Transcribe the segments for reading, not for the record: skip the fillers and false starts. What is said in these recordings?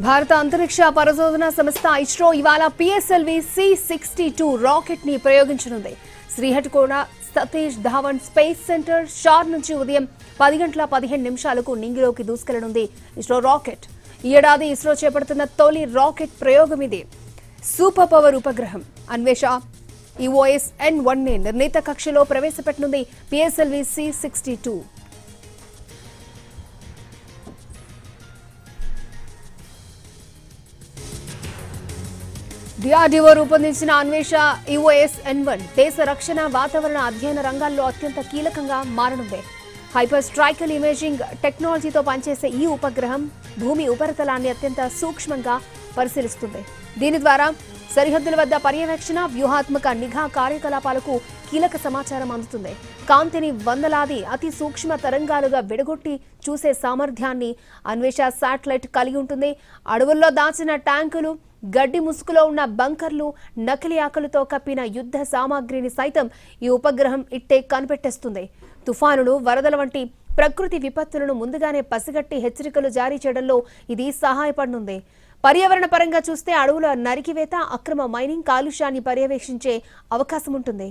భారత అంతరిక్ష పరిశోధన సంస్థ ఇస్రో ఇవాళ పిఎస్ఎల్వి C-62 రాకెట్ ని ప్రయోగించనుంది. శ్రీహరికోట సతీష్ ధావన్ స్పేస్ సెంటర్ షార్ నుంచి ఉదయం 10:15 నింగిలోకి దూసుకెళ్లనుంది ఇస్రో రాకెట్. ఈ ఏడాది ఇస్రో చేపడుతున్న తొలి రాకెట్ ప్రయోగం ఇది. సూపర్ పవర్ ఉపగ్రహం అన్వేష EOS-N1 ని నిర్ణీత కక్షలో ప్రవేశపెట్టనుంది పిఎస్ఎల్వి C-62. DRDO రూపొందించిన అన్వేష EOS-N1 దేశ రక్షణ వాతావరణ అధ్యయన రంగాల్లో అత్యంత కీలకంగా మారనుంది. హైపర్ స్ట్రైకల్ ఇమేజింగ్ టెక్నాలజీతో పనిచేసే ఈ ఉపగ్రహం భూమి ఉపరితలాన్ని అత్యంత సూక్ష్మంగా పరిశీలిస్తుంది. దీని ద్వారా సరిహద్దుల వద్ద పర్యవేక్షణ, వ్యూహాత్మక నిఘా కార్యకలాపాలకు కీలక సమాచారం అందుతుంది. కాంతిని వందలాది అతి సూక్ష్మ తరంగాలుగా విడగొట్టి చూసే సామర్థ్యాన్ని అన్వేష శాటిలైట్ కలిగి ఉంటుంది. అడవుల్లో దాచిన ట్యాంకులు, గడ్డి ముసుగులో ఉన్న బంకర్లు, నకిలీ ఆకలితో కప్పిన యుద్ధ సామాగ్రిని సైతం ఈ ఉపగ్రహం ఇట్టే కనిపెట్టేస్తుంది. తుఫానులు, వరదల వంటి ప్రకృతి విపత్తులను ముందుగానే పసిగట్టి హెచ్చరికలు జారీ చేయడంలో ఇది సహాయపడనుంది. పర్యావరణ పరంగా చూస్తే అడవుల నరికివేత, అక్రమ మైనింగ్, కాలుష్యాన్ని పర్యవేక్షించే అవకాశం ఉంటుంది.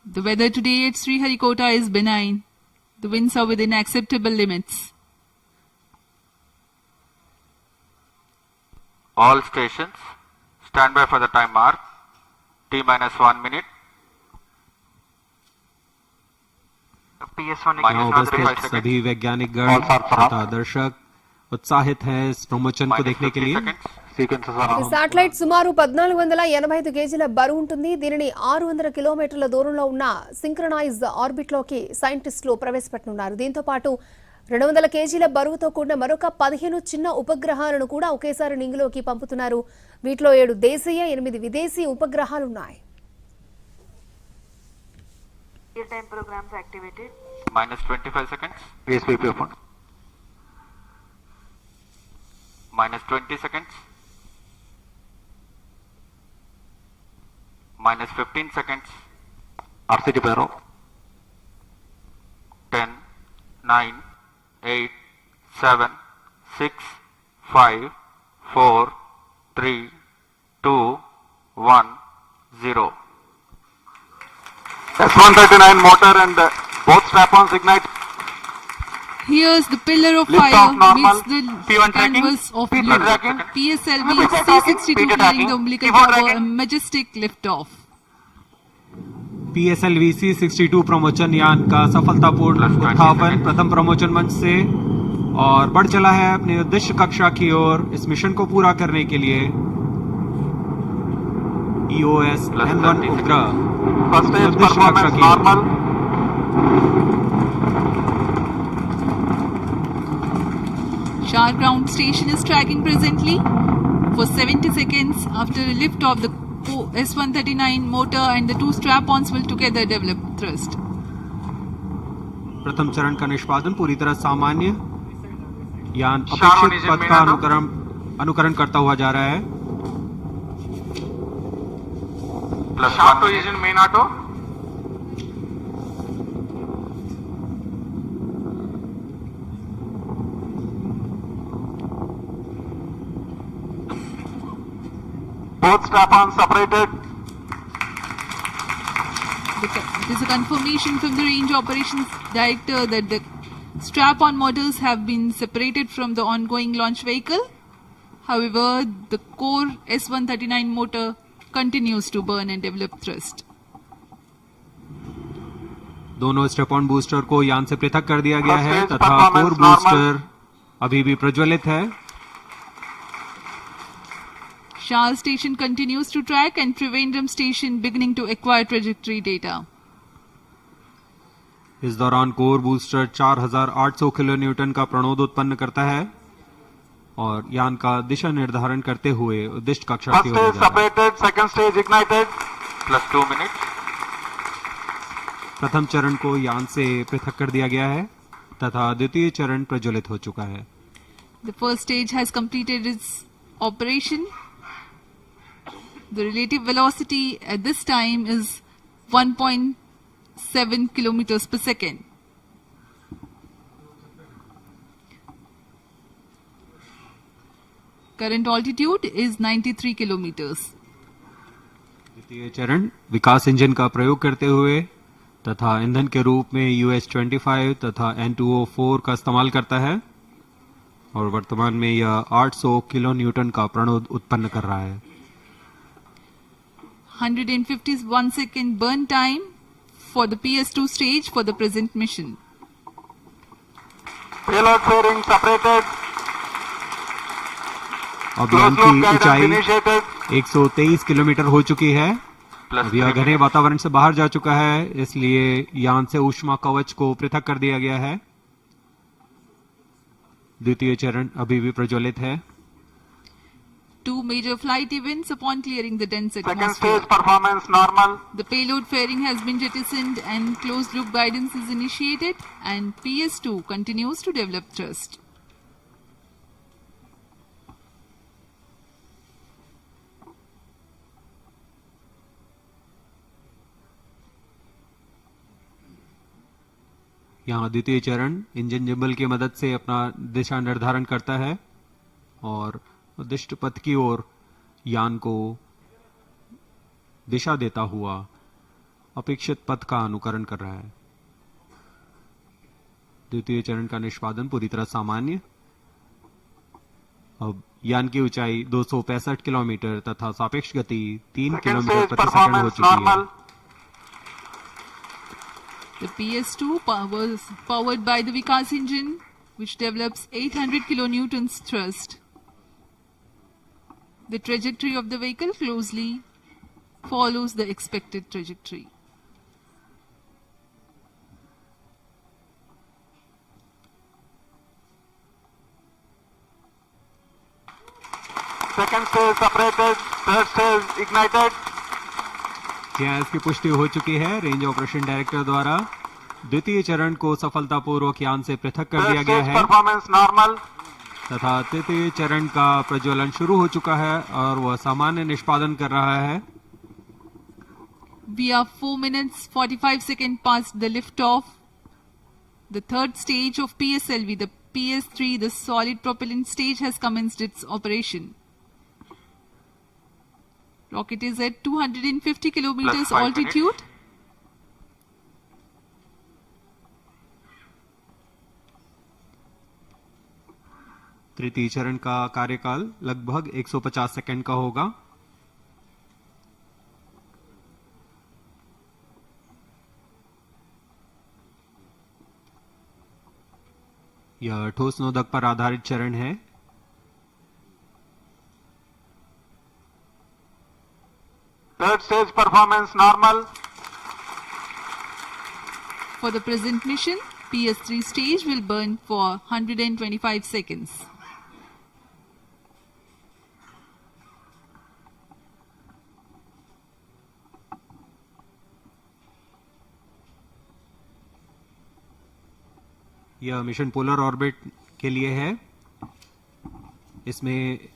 The weather today at Sriharikota is benign. The winds are within acceptable limits. All stations stand by for the time mark. T-1 minute. PS1 यहाँ उपस्थित सभी वैज्ञानिक गण तथा दर्शक उत्साहित हैं इस प्रमोशन को देखने के लिए. ఈ శాటిలైట్ సుమారు 1485 కేజీల బరువు ఉంటుంది. దీనిని 600 కిలోమీటర్ల దూరంలో ఉన్న సింక్రనైజ్ ఆర్బిట్ లోకి సైంటిస్టులు ప్రవేశపెట్టనున్నారు. దీంతో పాటు 200 కేజీల బరువుతో కూడిన మరొక 15 చిన్న ఉపగ్రహాలను కూడా ఒకేసారి నింగిలోకి పంపుతున్నారు. వీటిలో 7 దేశీయ, 8 విదేశీ ఉపగ్రహాలున్నాయి. Real-time programs activated. -25 seconds. PSVP open. -20 seconds. -15 seconds. RCT Barrow. 10, 9, 8, 7, 6, 5, 4, 3, 2, 1, 0. S139 motor and both strap-ons ignite. Here's the pillar of Lift fire off normal. meets the P1 tracking. canvas of P2 blue. tracking. PSLV P2 tracking. C-62 P2 clearing tracking. the umbilical P4 tower, a tracking. majestic lift-off. PSLV C-62 प्रमोचन यान का सफलतापूर्ण उत्थापन प्रथम प्रमोचन मंच से और बढ़ चला है अपने उद्देश्य कक्षा की ओर. इस मिशन को पूरा करने के लिए EOS-N1 उपग्रह First stage उद्देश्य कक्षा performance की normal. Shar ground station is tracking presently for 70 seconds. After a lift of the S139 motor and the 2 strap-ons will together develop thrust. प्रथम चरण का निष्पादन पूरी तरह सामान्य. यान अपेक्षित पथ का अनुकरण करता हुआ जा रहा है. Sharp to engine main auto. Both strap-ons separated. It is a confirmation from the range operations director that the strap-on motors have been separated from the ongoing launch vehicle. However, the core S139 motor continues to burn and develop thrust. दोनों strap-on booster को यान से पृथक कर दिया गया है First stage तथा performance कोर normal. बूस्टर अभी भी प्रज्वलित है. Shar station continues to track and Trivandrum station beginning to acquire trajectory data. इस दौरान कोर बूस्टर 4800 किलो न्यूटन का प्रणोद उत्पन्न करता है और यान का दिशा निर्धारण करते हुए उद्दिष्ट कक्षा First की ओर stage जा रहा है. separated, second stage ignited. +2 minutes. प्रथम चरण को यान से पृथक कर दिया गया है तथा द्वितीय चरण प्रज्वलित हो चुका है. The first stage has completed its operation. The relative velocity at this time is 1.7 kilometers per second. Current altitude is 93 kilometers. द्वितीय चरण विकास इंजन का प्रयोग करते हुए तथा ईंधन के रूप में US-25 तथा N2O4 का इस्तेमाल करता है और वर्तमान में यह 800 किलो न्यूटन का प्रणोद उत्पन्न कर रहा है. 151 second burn time for the PS2 stage for the present mission. Payload fairing separated. अब यान Close loop की guidance ऊंचाई initiated. 123 किलोमीटर हो चुकी है. Plus अब यह 3 घने minutes. वातावरण से बाहर जा चुका है, इसलिए यान से ऊष्मा कवच को पृथक कर दिया गया है. द्वितीय चरण अभी भी प्रज्वलित है. 2 major flight events upon clearing the dense Second atmosphere. stage performance normal. The payload fairing has been jettisoned and closed loop guidance is initiated and PS2 continues to develop thrust. यहाँ द्वितीय चरण इंजन जिम्बल की मदद से अपना दिशा निर्धारण करता है और उद्दिष्ट पथ की ओर यान को दिशा देता हुआ अपेक्षित पथ का अनुकरण कर रहा है. द्वितीय चरण का निष्पादन पूरी तरह सामान्य. अब यान की ऊंचाई 265 किलोमीटर तथा सापेक्ष गति 3 Second किलोमीटर stage प्रति सेकंड हो performance चुकी है. normal. The PS2 was powered by the Vikas engine, which develops 800 kilonewtons thrust. The trajectory of the vehicle closely follows the expected trajectory. Second stage separated. Third stage ignited. यहाँ इसकी पुष्टि हो चुकी है range operation director द्वारा. द्वितीय चरण को सफलतापूर्वक यान से पृथक कर Third दिया गया stage है performance normal. तथा तृतीय चरण का प्रज्वलन शुरू हो चुका है और वह सामान्य निष्पादन कर रहा है. We are 4 minutes 45 seconds past the liftoff. The third stage of PSLV, the PS3, the solid propellant stage, has commenced its operation. Rocket is at 250 kilometers Plus 5 altitude. तृतीय चरण का कार्यकाल लगभग 150 सेकंड का होगा. यह ठोस नोदक पर आधारित चरण है. Third stage performance normal. For the present mission, PS3 stage will burn for 125 seconds. यह मिशन पोलर ऑर्बिट के लिए है. इसमें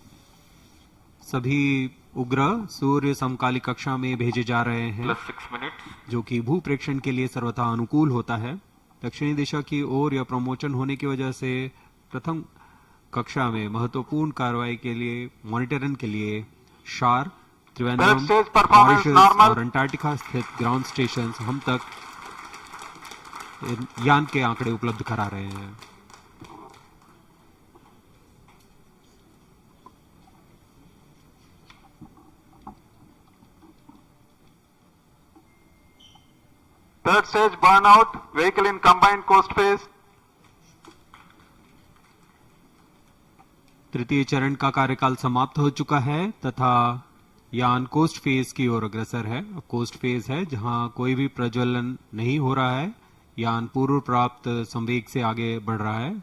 सभी उपग्रह सूर्य समकालिक कक्षा में भेजे जा रहे हैं Plus 6 minutes. जो कि भू प्रेक्षण के लिए सर्वथा अनुकूल होता है. दक्षिणी दिशा की ओर यह प्रमोशन होने की वजह से प्रथम कक्षा में महत्वपूर्ण कार्रवाई के लिए मॉनिटरिंग के लिए शार, Trivandrum, Third stage performance Mauritius normal. और अंटार्कटिका स्थित ग्राउंड स्टेशन हम तक यान के आंकड़े उपलब्ध करा रहे हैं. Third stage burnout. Vehicle in combined coast phase. तृतीय चरण का कार्यकाल समाप्त हो चुका है तथा यान कोस्ट फेज की ओर अग्रसर है. कोस्ट फेज है जहां कोई भी प्रज्वलन नहीं हो रहा है. यान पूर्व प्राप्त संवेग से आगे बढ़ रहा है.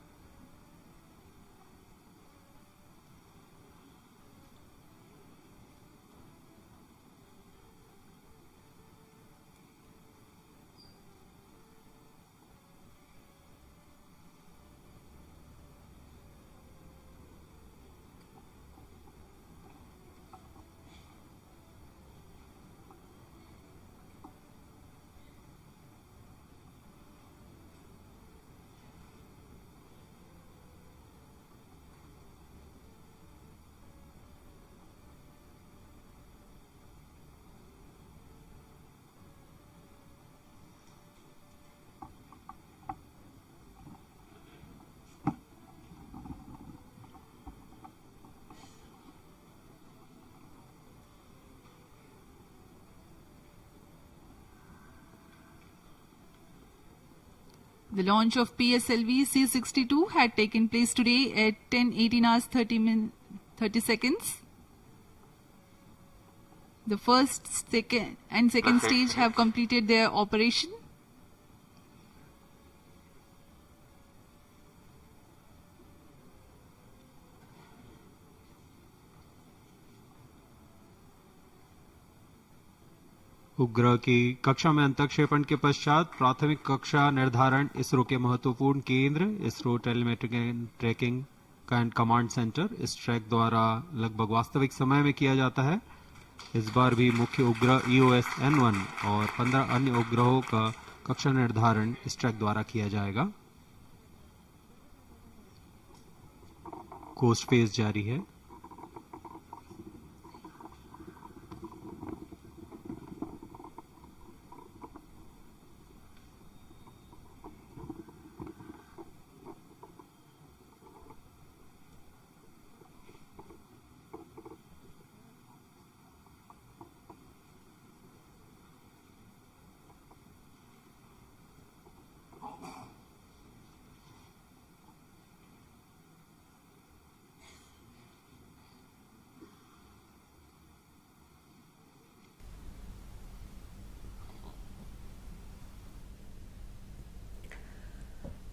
The launch of PSLV C-62 had taken place today at 10:18 hours 30 seconds. The first, second and second stage have completed their operation. उपग्रह की कक्षा में अंतक्षेपण के पश्चात प्राथमिक कक्षा निर्धारण इसरो के महत्वपूर्ण केंद्र ISRO telemetric and tracking and command centre इस ट्रैक द्वारा लगभग वास्तविक समय में किया जाता है। इस बार भी मुख्य उपग्रह EOS-N1 और 15 अन्य उपग्रहों का कक्षा निर्धारण इस ट्रैक द्वारा किया जाएगा। कोस्ट फेज जारी है।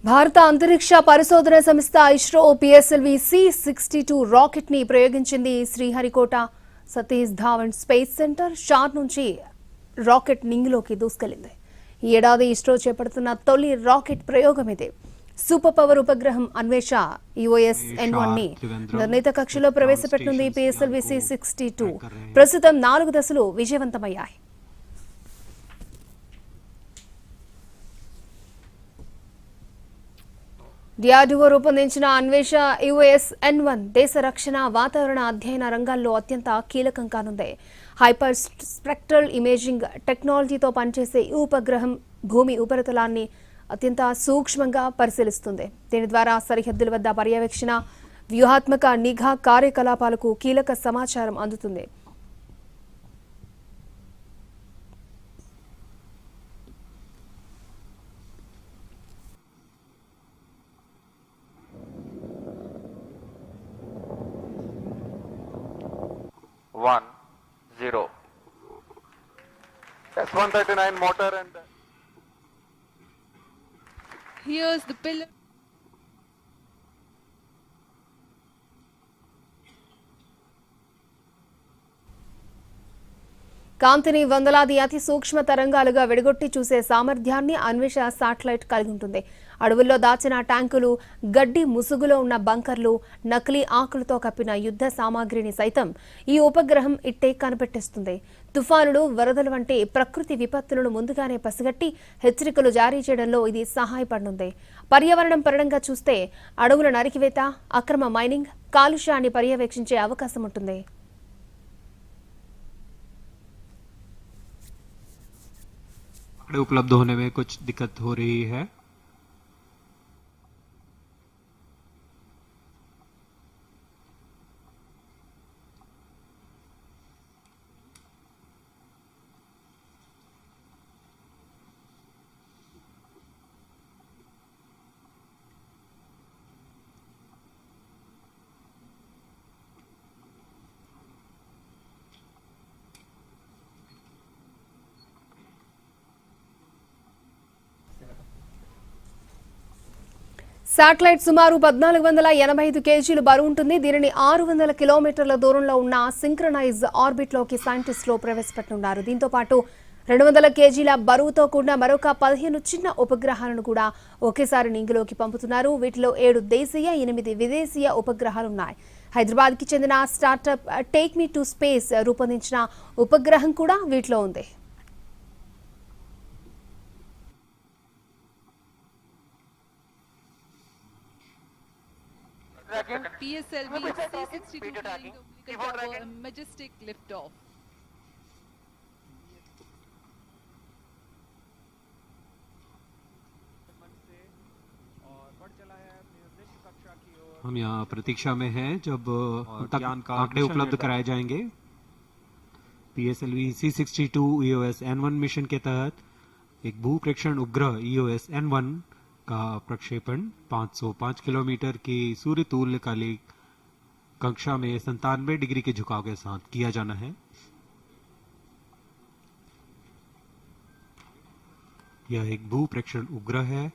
భారత అంతరిక్ష పరిశోధన సంస్థ ఇస్రో పిఎస్ఎల్వి C-62 రాకెట్ ని ప్రయోగించింది. శ్రీహరికోట సతీష్ ధావన్ స్పేస్ సెంటర్ షార్ నుంచి రాకెట్ నింగిలోకి దూసుకెళ్లింది. ఈ ఏడాది ఇస్రో చేపడుతున్న తొలి రాకెట్ ప్రయోగం ఇది. సూపర్ పవర్ ఉపగ్రహం అన్వేష EOS-N1 ని నిర్ణీత కక్షలో ప్రవేశపెట్టనుంది. పిఎస్ఎల్వి C-62 ప్రస్తుతం 4 దశలు విజయవంతమయ్యాయి. డిఆర్డీఓ రూపొందించిన అన్వేష EOS-N1 దేశ రక్షణ వాతావరణ అధ్యయన రంగాల్లో అత్యంత కీలకం కానుంది. హైపర్ స్పెక్ట్రల్ ఇమేజింగ్ టెక్నాలజీతో పనిచేసే ఈ ఉపగ్రహం భూమి ఉపరితలాన్ని అత్యంత సూక్ష్మంగా పరిశీలిస్తుంది. దీని ద్వారా సరిహద్దుల వద్ద పర్యవేక్షణ, వ్యూహాత్మక నిఘా కార్యకలాపాలకు కీలక సమాచారం అందుతుంది. S139 motor and Here's the pillar. కాంతిని వందలాది అతి సూక్ష్మ తరంగాలుగా విడగొట్టి చూసే సామర్థ్యాన్ని అన్వేష శాటిలైట్ కలిగి ఉంటుంది. అడవుల్లో దాచిన ట్యాంకులు, గడ్డి ముసుగులో ఉన్న బంకర్లు, నకిలీ ఆకులతో కప్పిన యుద్ధ సామాగ్రిని సైతం ఈ ఉపగ్రహం ఇట్టే కనిపెట్టేస్తుంది. తుఫానులు, వరదలు వంటి ప్రకృతి విపత్తులను ముందుగానే పసిగట్టి హెచ్చరికలు జారీ చేయడంలో ఇది సహాయపడనుంది. పర్యావరణం పరంగా చూస్తే అడవుల నరికివేత, అక్రమ మైనింగ్, కాలుష్యాన్ని పర్యవేక్షించే అవకాశం ఉంటుంది. उपलब्ध होने में कुछ दिक्कत हो रही है। శాటిలైట్ సుమారు 1485 కేజీలు బరువు ఉంటుంది. దీనిని 600 కిలోమీటర్ల దూరంలో ఉన్న సింక్రనైజ్ ఆర్బిట్లోకి సైంటిస్టులు ప్రవేశపెట్టనున్నారు. దీంతో పాటు 200 కేజీల బరువుతో కూడిన మరొక 15 చిన్న ఉపగ్రహాలను కూడా ఒకేసారి నింగిలోకి పంపుతున్నారు. వీటిలో 7 దేశీయ, 8 విదేశీయ ఉపగ్రహాలున్నాయి. హైదరాబాద్కి చెందిన startup take me to space రూపొందించిన ఉపగ్రహం కూడా వీటిలో ఉంది. PSLV C-62 flying a majestic liftoff. हम यहाँ प्रतीक्षा में हैं जब तक आंकड़े उपलब्ध कराए जाएंगे। PSLV C-62 EOS-N1 मिशन के तहत एक भू प्रेक्षण उपग्रह EOS-N1 का प्रक्षेपण 505 किलोमीटर की सूर्य तुल्यकालिक कक्षा में 97 डिग्री के झुकाव के साथ किया जाना है। यह एक भू प्रेक्षण उपग्रह है